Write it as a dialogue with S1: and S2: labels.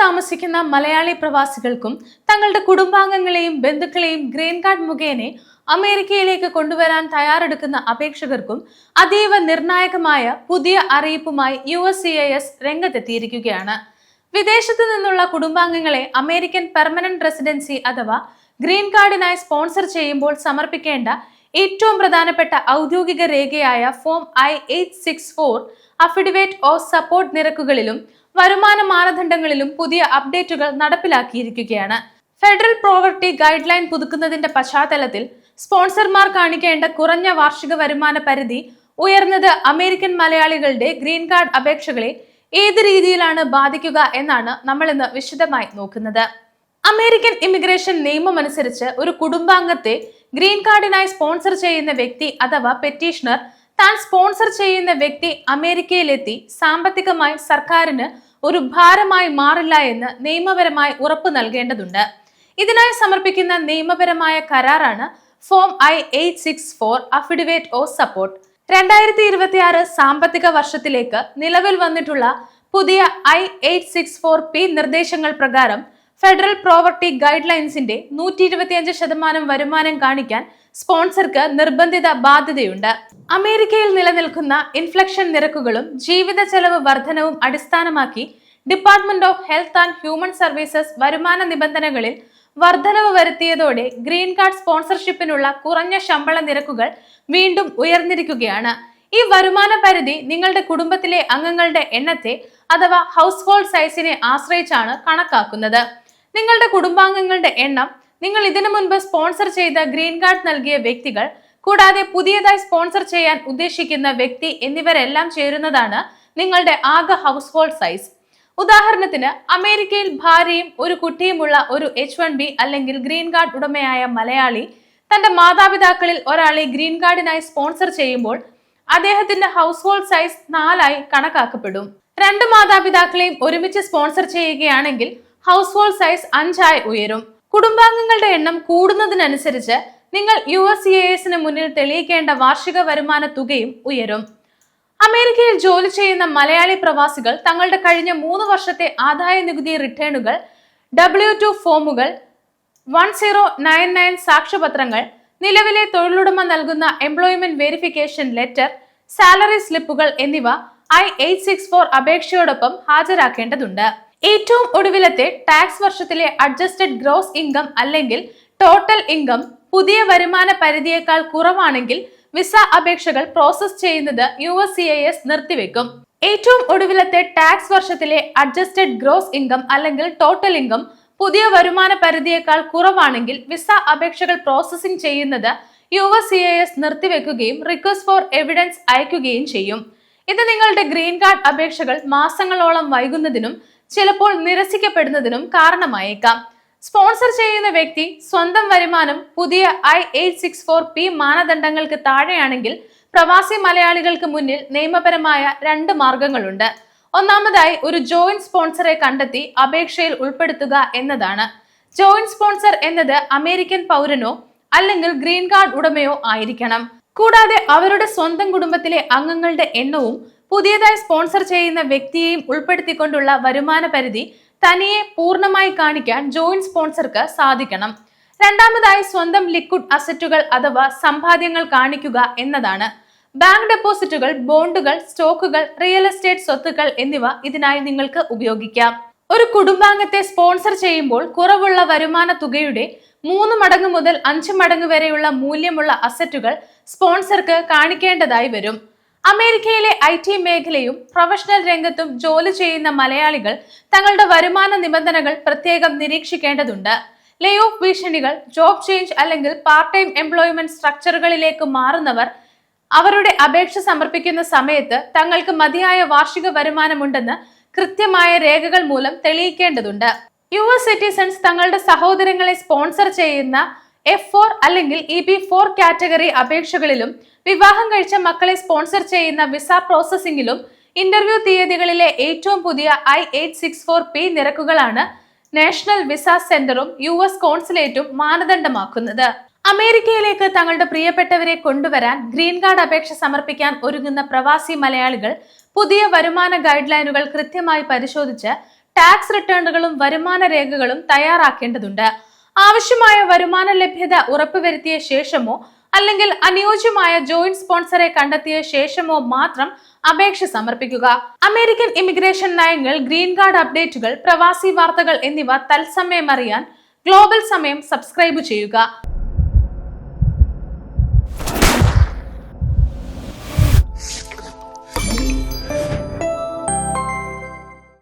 S1: താമസിക്കുന്ന മലയാളി പ്രവാസികൾക്കും തങ്ങളുടെ കുടുംബാംഗങ്ങളെയും ബന്ധുക്കളെയും ഗ്രീൻ കാർഡ് മുഖേന അമേരിക്കയിലേക്ക് കൊണ്ടുവരാൻ തയ്യാറെടുക്കുന്ന അപേക്ഷകർക്കും അതീവ നിർണായകമായ പുതിയ അറിയിപ്പുമായി USCIS രംഗത്തെത്തിയിരിക്കുകയാണ്. വിദേശത്തു നിന്നുള്ള കുടുംബാംഗങ്ങളെ അമേരിക്കൻ പെർമനന്റ് റെസിഡൻസി അഥവാ ഗ്രീൻ കാർഡിനായി സ്പോൺസർ ചെയ്യുമ്പോൾ സമർപ്പിക്കേണ്ട ഏറ്റവും പ്രധാനപ്പെട്ട ഔദ്യോഗിക രേഖയായ form I-864 affidavit of support നിരക്കുകളിലും വരുമാന മാനദണ്ഡങ്ങളിലും പുതിയ അപ്ഡേറ്റുകൾ നടപ്പിലാക്കിയിരിക്കുകയാണ്. ഫെഡറൽ പോവർട്ടി ഗൈഡ് ലൈൻ പുതുക്കുന്നതിന്റെ പശ്ചാത്തലത്തിൽ സ്പോൺസർമാർ കാണിക്കേണ്ട കുറഞ്ഞ വാർഷിക വരുമാന പരിധി ഉയർന്നത് അമേരിക്കൻ മലയാളികളുടെ ഗ്രീൻ കാർഡ് അപേക്ഷകളെ ഏത് രീതിയിലാണ് ബാധിക്കുക എന്നാണ് നമ്മൾ ഇന്ന് വിശദമായി നോക്കുന്നത്. അമേരിക്കൻ ഇമിഗ്രേഷൻ നിയമം അനുസരിച്ച് ഒരു കുടുംബാംഗത്തെ ഗ്രീൻ കാർഡിനായി സ്പോൺസർ ചെയ്യുന്ന വ്യക്തി അഥവാ പെറ്റീഷണർ താൻ സ്പോൺസർ ചെയ്യുന്ന വ്യക്തി അമേരിക്കയിലെത്തി സാമ്പത്തികമായി സർക്കാരിന് ഒരു ഭാരമായി മാറില്ല എന്ന് നിയമപരമായി ഉറപ്പു നൽകേണ്ടതുണ്ട്. ഇതിനായി സമർപ്പിക്കുന്ന നിയമപരമായ കരാറാണ് form I-864 affidavit of support. 2026 സാമ്പത്തിക വർഷത്തിലേക്ക് നിലവിൽ വന്നിട്ടുള്ള പുതിയ I-864P നിർദ്ദേശങ്ങൾ പ്രകാരം ഫെഡറൽ പോവർട്ടി ഗൈഡ് ലൈൻസിന്റെ 125% വരുമാനം കാണിക്കാൻ സ്പോൺസർക്ക് നിർബന്ധിത ബാധ്യതയുണ്ട്. അമേരിക്കയിൽ നിലനിൽക്കുന്ന ഇൻഫ്ലേഷൻ നിരക്കുകളും ജീവിത ചെലവ് വർധനവും അടിസ്ഥാനമാക്കി department of health and human services വരുമാന നിബന്ധനകളിൽ വർധനവ് വരുത്തിയതോടെ ഗ്രീൻ കാർഡ് സ്പോൺസർഷിപ്പിനുള്ള കുറഞ്ഞ ശമ്പള നിരക്കുകൾ വീണ്ടും ഉയർന്നിരിക്കുകയാണ്. ഈ വരുമാന പരിധി നിങ്ങളുടെ കുടുംബത്തിലെ അംഗങ്ങളുടെ എണ്ണത്തെ അഥവാ ഹൗസ് ഹോൾഡ് സൈസിനെ ആശ്രയിച്ചാണ് കണക്കാക്കുന്നത്. നിങ്ങളുടെ കുടുംബാംഗങ്ങളുടെ എണ്ണം, നിങ്ങൾ ഇതിനു മുൻപ് സ്പോൺസർ ചെയ്ത ഗ്രീൻ കാർഡ് നൽകിയ വ്യക്തികൾ, കൂടാതെ പുതിയതായി സ്പോൺസർ ചെയ്യാൻ ഉദ്ദേശിക്കുന്ന വ്യക്തി എന്നിവരെല്ലാം ചേരുന്നതാണ് നിങ്ങളുടെ ആകെ ഹൗസ് ഹോൾഡ് സൈസ്. ഉദാഹരണത്തിന്, അമേരിക്കയിൽ ഭാര്യയും ഒരു കുട്ടിയുമുള്ള ഒരു H-1B അല്ലെങ്കിൽ ഗ്രീൻ കാർഡ് ഉടമയായ മലയാളി തന്റെ മാതാപിതാക്കളിൽ ഒരാളെ ഗ്രീൻ കാർഡിനായി സ്പോൺസർ ചെയ്യുമ്പോൾ അദ്ദേഹത്തിന്റെ ഹൗസ് ഹോൾഡ് സൈസ് 4 കണക്കാക്കപ്പെടും. 2 മാതാപിതാക്കളെയും ഒരുമിച്ച് സ്പോൺസർ ചെയ്യുകയാണെങ്കിൽ ഹൗസ് ഹോൾഡ് സൈസ് 5 ഉയരും. കുടുംബാംഗങ്ങളുടെ എണ്ണം കൂടുന്നതിനനുസരിച്ച് നിങ്ങൾ USCIS മുന്നിൽ തെളിയിക്കേണ്ട വാർഷിക വരുമാന തുകയും ഉയരും. അമേരിക്കയിൽ ജോലി ചെയ്യുന്ന മലയാളി പ്രവാസികൾ തങ്ങളുടെ കഴിഞ്ഞ 3 വർഷത്തെ ആദായ നികുതി റിട്ടേണുകൾ, W-2 ഫോമുകൾ, 1099 സാക്ഷ്യപത്രങ്ങൾ, നിലവിലെ തൊഴിലുടമ നൽകുന്ന എംപ്ലോയ്മെന്റ് വെരിഫിക്കേഷൻ ലെറ്റർ, സാലറി സ്ലിപ്പുകൾ എന്നിവ I-864 അപേക്ഷയോടൊപ്പം ഹാജരാക്കേണ്ടതുണ്ട്. ഏറ്റവും ഒടുവിലത്തെ ടാക്സ് വർഷത്തിലെ അഡ്ജസ്റ്റഡ് ഗ്രോസ് ഇൻകം അല്ലെങ്കിൽ ടോട്ടൽ ഇൻകം പുതിയ വരുമാന പരിധിയേക്കാൾ കുറവാണെങ്കിൽ വിസ അപേക്ഷകൾ പ്രോസസ് ചെയ്യുന്നത് USCIS നിർത്തിവെക്കും. ഏറ്റവും ഒടുവിലത്തെ ടാക്സ് വർഷത്തിലെ അഡ്ജസ്റ്റഡ് ഗ്രോസ് ഇൻകം അല്ലെങ്കിൽ ടോട്ടൽ ഇൻകം പുതിയ വരുമാന പരിധിയേക്കാൾ കുറവാണെങ്കിൽ വിസ അപേക്ഷകൾ പ്രോസസ്സിംഗ് ചെയ്യുന്നത് USCIS നിർത്തിവെക്കുകയും റിക്വസ്റ്റ് ഫോർ എവിഡൻസ് അയക്കുകയും ചെയ്യും. ഇത് നിങ്ങളുടെ ഗ്രീൻ കാർഡ് അപേക്ഷകൾ മാസങ്ങളോളം വൈകുന്നതിനും ചിലപ്പോൾ നിരസിക്കപ്പെടുന്നതിനും കാരണമായേക്കാം. സ്പോൺസർ ചെയ്യുന്ന വ്യക്തി സ്വന്തം വരുമാനം പുതിയ I-864P മാനദണ്ഡങ്ങൾക്ക് താഴെയാണെങ്കിൽ പ്രവാസി മലയാളികൾക്ക് മുന്നിൽ നിയമപരമായ 2 മാർഗങ്ങളുണ്ട്. ഒന്നാമതായി, ഒരു ജോയിന്റ് സ്പോൺസറെ കണ്ടെത്തി അപേക്ഷയിൽ ഉൾപ്പെടുത്തുക എന്നതാണ്. ജോയിന്റ് സ്പോൺസർ എന്നത് അമേരിക്കൻ പൗരനോ അല്ലെങ്കിൽ ഗ്രീൻ കാർഡ് ഉടമയോ ആയിരിക്കണം. കൂടാതെ അവരുടെ സ്വന്തം കുടുംബത്തിലെ അംഗങ്ങളുടെ എണ്ണവും പുതിയതായി സ്പോൺസർ ചെയ്യുന്ന വ്യക്തിയെയും ഉൾപ്പെടുത്തിക്കൊണ്ടുള്ള വരുമാന പരിധി തനിയെ പൂർണ്ണമായി കാണിക്കാൻ ജോയിന്റ് സ്പോൺസർക്ക് സാധിക്കണം. രണ്ടാമതായി, സ്വന്തം ലിക്വിഡ് അസറ്റുകൾ അഥവാ സമ്പാദ്യങ്ങൾ കാണിക്കുക എന്നതാണ്. ബാങ്ക് ഡെപ്പോസിറ്റുകൾ, ബോണ്ടുകൾ, സ്റ്റോക്കുകൾ, റിയൽ എസ്റ്റേറ്റ് സ്വത്തുക്കൾ എന്നിവ ഇതിനായി നിങ്ങൾക്ക് ഉപയോഗിക്കാം. ഒരു കുടുംബാംഗത്തെ സ്പോൺസർ ചെയ്യുമ്പോൾ കുറവുള്ള വരുമാന തുകയുടെ 3 മടങ്ങ് മുതൽ 5 മടങ്ങ് വരെയുള്ള മൂല്യമുള്ള അസറ്റുകൾ സ്പോൺസർക്ക് കാണിക്കേണ്ടതായി വരും. അമേരിക്കയിലെ IT മേഖലയും പ്രൊഫഷണൽ രംഗത്തും ജോലി ചെയ്യുന്ന മലയാളികൾ തങ്ങളുടെ വരുമാന നിബന്ധനകൾ പ്രത്യേകം നിരീക്ഷിക്കേണ്ടതുണ്ട്. ലേ ഓഫ് ഭീഷണികൾ, ജോബ് ചേഞ്ച് അല്ലെങ്കിൽ പാർട്ട് ടൈം എംപ്ലോയ്മെന്റ് സ്ട്രക്ചറുകളിലേക്ക് മാറുന്നവർ അവരുടെ അപേക്ഷ സമർപ്പിക്കുന്ന സമയത്ത് തങ്ങൾക്ക് മതിയായ വാർഷിക വരുമാനമുണ്ടെന്ന് കൃത്യമായ രേഖകൾ മൂലം തെളിയിക്കേണ്ടതുണ്ട്. US സിറ്റിസൺസ് തങ്ങളുടെ സഹോദരങ്ങളെ സ്പോൺസർ ചെയ്യുന്ന F4 അല്ലെങ്കിൽ EB4 കാറ്റഗറി അപേക്ഷകളിലും വിവാഹം കഴിച്ച മക്കളെ സ്പോൺസർ ചെയ്യുന്ന വിസ പ്രോസസ്സിംഗിലും ഇന്റർവ്യൂ തീയതികളിലെ ഏറ്റവും പുതിയ I-864P നിരക്കുകളാണ് നാഷണൽ വിസ സെന്ററും US കോൺസുലേറ്റും മാനദണ്ഡമാക്കുന്നത്. അമേരിക്കയിലേക്ക് തങ്ങളുടെ പ്രിയപ്പെട്ടവരെ കൊണ്ടുവരാൻ ഗ്രീൻ കാർഡ് അപേക്ഷ സമർപ്പിക്കാൻ ഒരുങ്ങുന്ന പ്രവാസി മലയാളികൾ പുതിയ വരുമാന ഗൈഡ് ലൈനുകൾ കൃത്യമായി പരിശോധിച്ച് ടാക്സ് റിട്ടേണുകളും വരുമാന രേഖകളും തയ്യാറാക്കേണ്ടതുണ്ട്. ആവശ്യമായ വരുമാന ലഭ്യത ഉറപ്പുവരുത്തിയ ശേഷമോ അല്ലെങ്കിൽ അനുയോജ്യമായ ജോയിന്റ് സ്പോൺസറെ കണ്ടെത്തിയ ശേഷമോ മാത്രം അപേക്ഷ സമർപ്പിക്കുക. അമേരിക്കൻ ഇമിഗ്രേഷൻ നയങ്ങൾ, ഗ്രീൻ കാർഡ് അപ്ഡേറ്റുകൾ, പ്രവാസി വാർത്തകൾ എന്നിവ തത്സമയം അറിയാൻ ഗ്ലോബൽ സമയം സബ്സ്ക്രൈബ് ചെയ്യുക.